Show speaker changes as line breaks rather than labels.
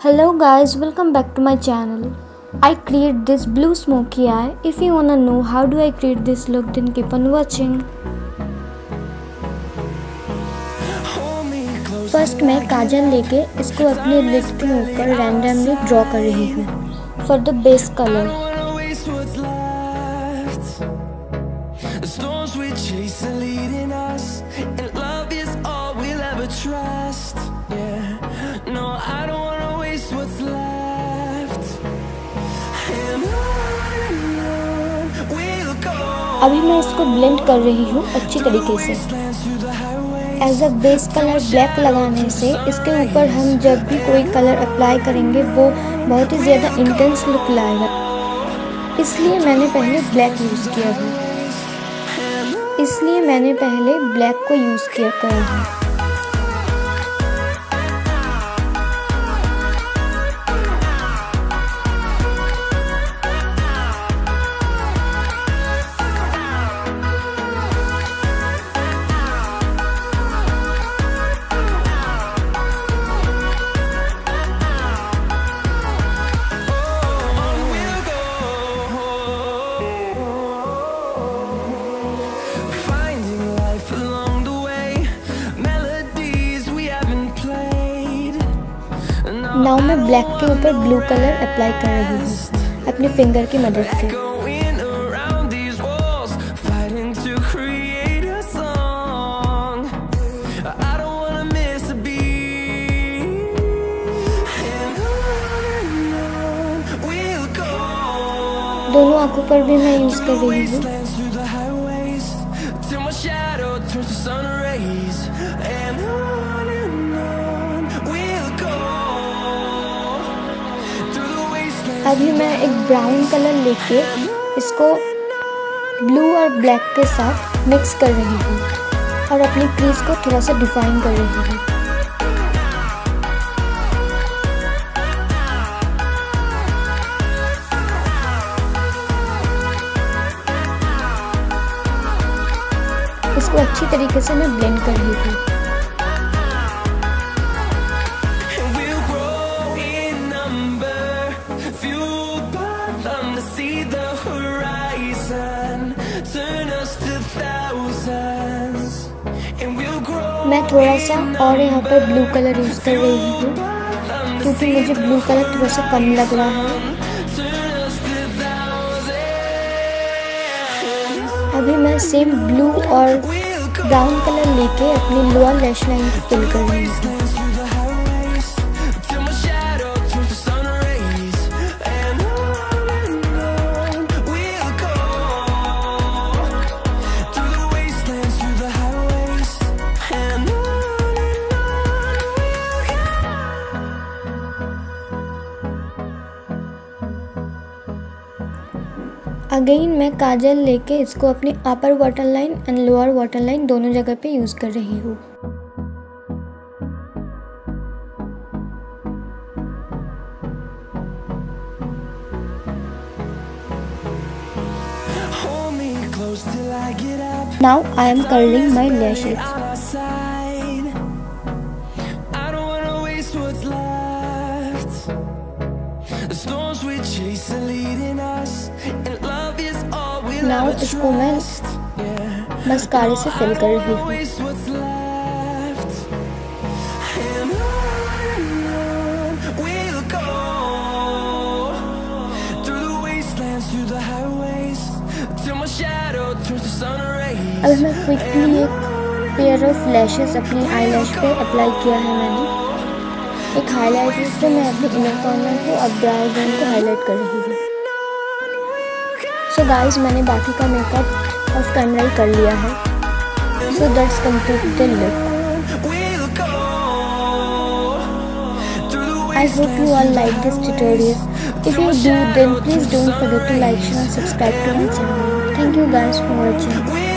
Hello guys, welcome back to my channel. I create this blue smoky eye. If you wanna know how do I create this look, then keep on watching. First मैं काजल लेके इसको अपने lips के ऊपर randomly draw कर रही हूँ for the base colour. अभी मैं इसको ब्लेंड कर रही हूँ अच्छी तरीके से. As a base colour black लगाने से इसके ऊपर हम जब भी कोई कलर अप्लाई करेंगे वो बहुत ही ज़्यादा इंटेंस लुक लाएगा. इसलिए मैंने पहले ब्लैक यूज़ किया है. नाउ मैं ब्लैक के ऊपर ब्लू कलर अप्लाई कर रही हूँ अपने फिंगर की मदद से. दोनों आंखों पर भी मैं यूज़ कर रही हूँ. अभी मैं एक ब्राउन कलर लेके इसको ब्लू और ब्लैक के साथ मिक्स कर रही हूँ और अपनी क्रीज को थोड़ा सा डिफाइन कर रही हूँ. इसको अच्छी तरीके से मैं ब्लेंड कर रही हूँ. मैं थोड़ा सा और यहाँ पर ब्लू कलर यूज़ कर रही हूँ क्योंकि मुझे ब्लू कलर थोड़ा सा कम लग रहा है. अभी मैं सेम ब्लू और ब्राउन कलर लेके अपनी लोअर लैश लाइन को फिल कर रही हूँ. अगेन मैं काजल लेके इसको अपनी अपर water line and lower water line दोनों जगह पे यूज़ कर रही हूँ. Now I am curling my lashes. Now इसको मैं मस्कारे से फिल कर रही हूँ. अब मैं क्विकली एक पेयर ऑफ लैशेस अपनी आई लैश पे अप्लाई किया है. मैंने एक हाईलाइटर से मैं अपने इनर कॉर्नर को अब ब्राउ जोन को हाईलाइट कर रही हूँ. सो गाइस मैंने बाकी का मेकअप ऑफ कैमरा ही कर लिया है. So that's complete the look. I hope you all like this tutorial. If you do, then please don't forget to like, share and subscribe to my channel. Thank you guys for watching.